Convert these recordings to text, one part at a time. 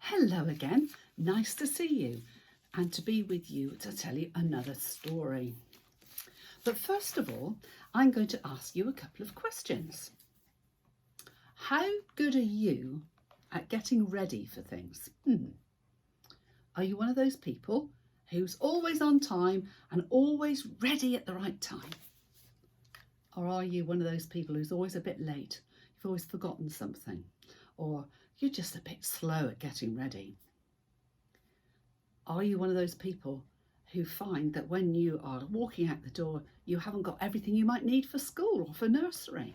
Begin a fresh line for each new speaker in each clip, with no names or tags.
Hello again, nice to see you and to be with you to tell you another story. But first of all, I'm going to ask you a couple of questions. How good are you at getting ready for things? Are you one of those people who's always on time and always ready at the right time? Or are you one of those people who's always a bit late? You've always forgotten something, or you're just a bit slow at getting ready? Are you one of those people who find that when you are walking out the door, you haven't got everything you might need for school or for nursery?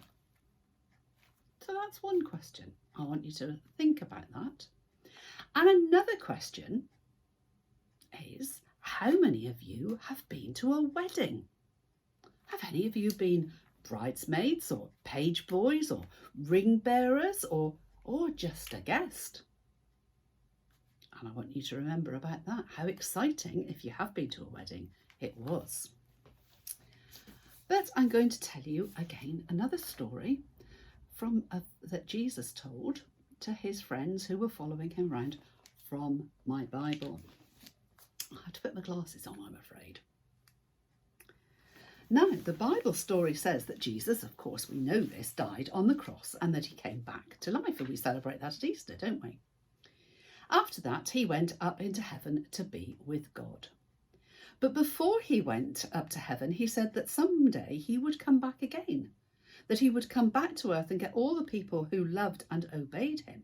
So that's one question. I want you to think about that. And another question is, how many of you have been to a wedding? Have any of you been bridesmaids or page boys or ring bearers or just a guest? And I want you to remember about that, how exciting, if you have been to a wedding, it was. But I'm going to tell you again another story that Jesus told to his friends who were following him around from my Bible. I have to put my glasses on, I'm afraid. Now, the Bible story says that Jesus, of course, we know this, died on the cross and that he came back to life, and we celebrate that at Easter, don't we? After that, he went up into heaven to be with God. But before he went up to heaven, he said that someday he would come back again, that he would come back to earth and get all the people who loved and obeyed him,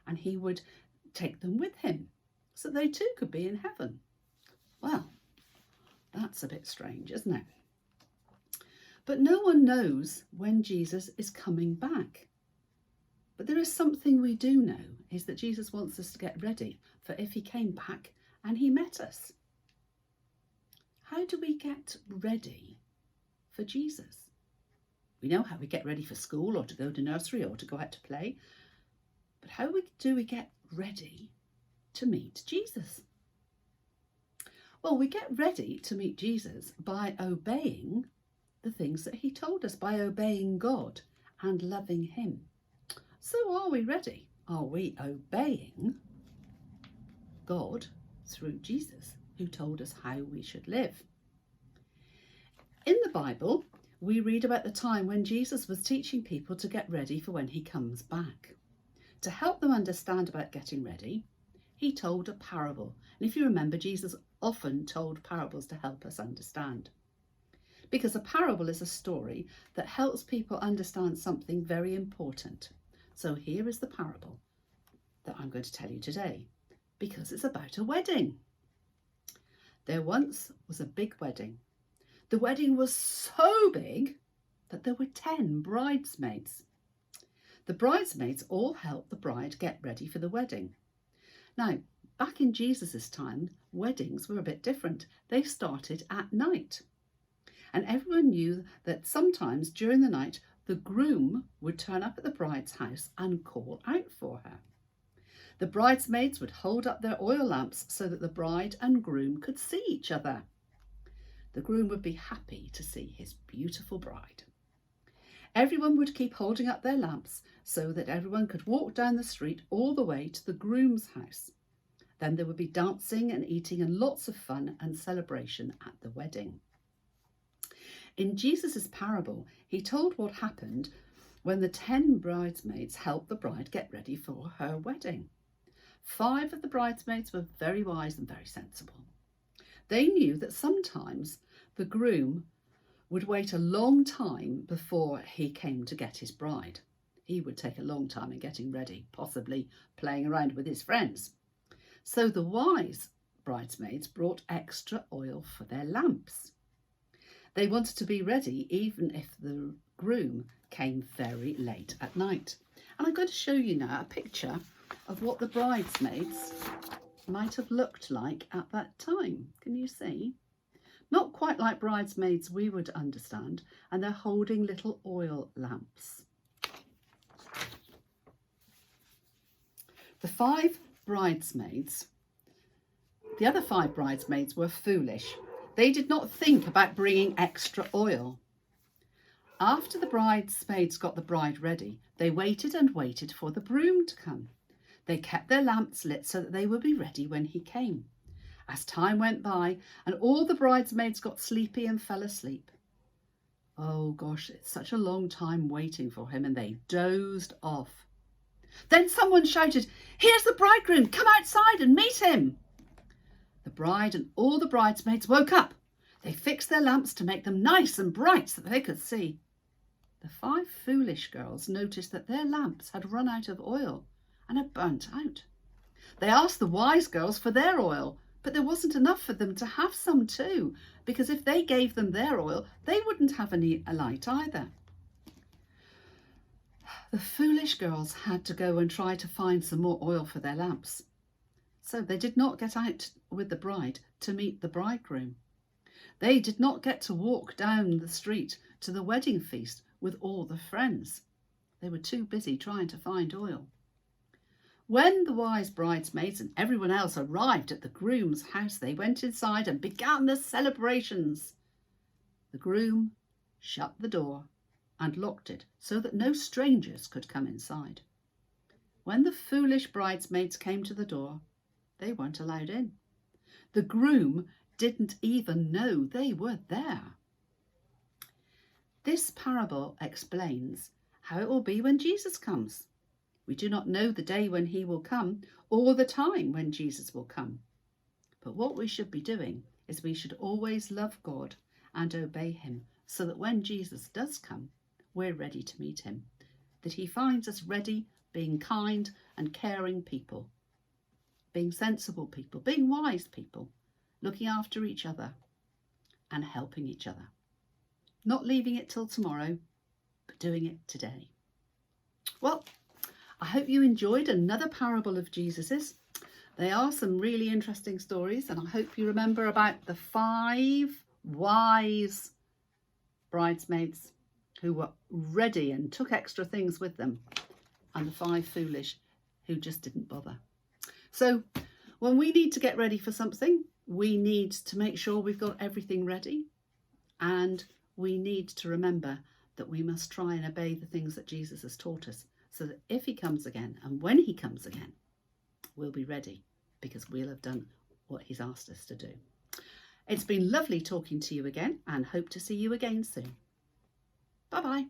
and he would take them with him so they too could be in heaven. Well, that's a bit strange, isn't it? But no one knows when Jesus is coming back. But there is something we do know, is that Jesus wants us to get ready for if he came back and he met us. How do we get ready for Jesus? We know how we get ready for school or to go to nursery or to go out to play. But how do we get ready to meet Jesus? Well, we get ready to meet Jesus by obeying the things that he told us, by obeying God and loving him. So are we ready? Are we obeying God through Jesus, who told us how we should live? In the Bible, we read about the time when Jesus was teaching people to get ready for when he comes back. To help them understand about getting ready, he told a parable. And if you remember, Jesus often told parables to help us understand. Because a parable is a story that helps people understand something very important. So here is the parable that I'm going to tell you today, because it's about a wedding. There once was a big wedding. The wedding was so big that there were 10 bridesmaids. The bridesmaids all helped the bride get ready for the wedding. Now, back in Jesus's time, weddings were a bit different. They started at night. And everyone knew that sometimes during the night, the groom would turn up at the bride's house and call out for her. The bridesmaids would hold up their oil lamps so that the bride and groom could see each other. The groom would be happy to see his beautiful bride. Everyone would keep holding up their lamps so that everyone could walk down the street all the way to the groom's house. Then there would be dancing and eating and lots of fun and celebration at the wedding. In Jesus' parable, he told what happened when the 10 bridesmaids helped the bride get ready for her wedding. 5 of the bridesmaids were very wise and very sensible. They knew that sometimes the groom would wait a long time before he came to get his bride. He would take a long time in getting ready, possibly playing around with his friends. So the wise bridesmaids brought extra oil for their lamps. They wanted to be ready even if the groom came very late at night. And I'm going to show you now a picture of what the bridesmaids might have looked like at that time. Can you see? Not quite like bridesmaids we would understand, and they're holding little oil lamps. The other 5 bridesmaids were foolish. They did not think about bringing extra oil. After the bridesmaids got the bride ready, they waited and waited for the groom to come. They kept their lamps lit so that they would be ready when he came. As time went by and all the bridesmaids got sleepy and fell asleep. Oh gosh, it's such a long time waiting for him, and they dozed off. Then someone shouted, "Here's the bridegroom, come outside and meet him." The bride and all the bridesmaids woke up. They fixed their lamps to make them nice and bright so that they could see. The 5 foolish girls noticed that their lamps had run out of oil and had burnt out. They asked the wise girls for their oil, but there wasn't enough for them to have some too, because if they gave them their oil, they wouldn't have a light either. The foolish girls had to go and try to find some more oil for their lamps. So they did not get out with the bride to meet the bridegroom. They did not get to walk down the street to the wedding feast with all the friends. They were too busy trying to find oil. When the wise bridesmaids and everyone else arrived at the groom's house, they went inside and began the celebrations. The groom shut the door and locked it so that no strangers could come inside. When the foolish bridesmaids came to the door, they weren't allowed in. The groom didn't even know they were there. This parable explains how it will be when Jesus comes. We do not know the day when he will come or the time when Jesus will come. But what we should be doing is we should always love God and obey him so that when Jesus does come, we're ready to meet him, that he finds us ready, being kind and caring people, being sensible people, being wise people, looking after each other and helping each other. Not leaving it till tomorrow, but doing it today. Well, I hope you enjoyed another parable of Jesus's. They are some really interesting stories, and I hope you remember about the 5 wise bridesmaids who were ready and took extra things with them, and the 5 foolish who just didn't bother. So when we need to get ready for something, we need to make sure we've got everything ready, and we need to remember that we must try and obey the things that Jesus has taught us, so that if he comes again and when he comes again, we'll be ready because we'll have done what he's asked us to do. It's been lovely talking to you again, and hope to see you again soon. Bye-bye.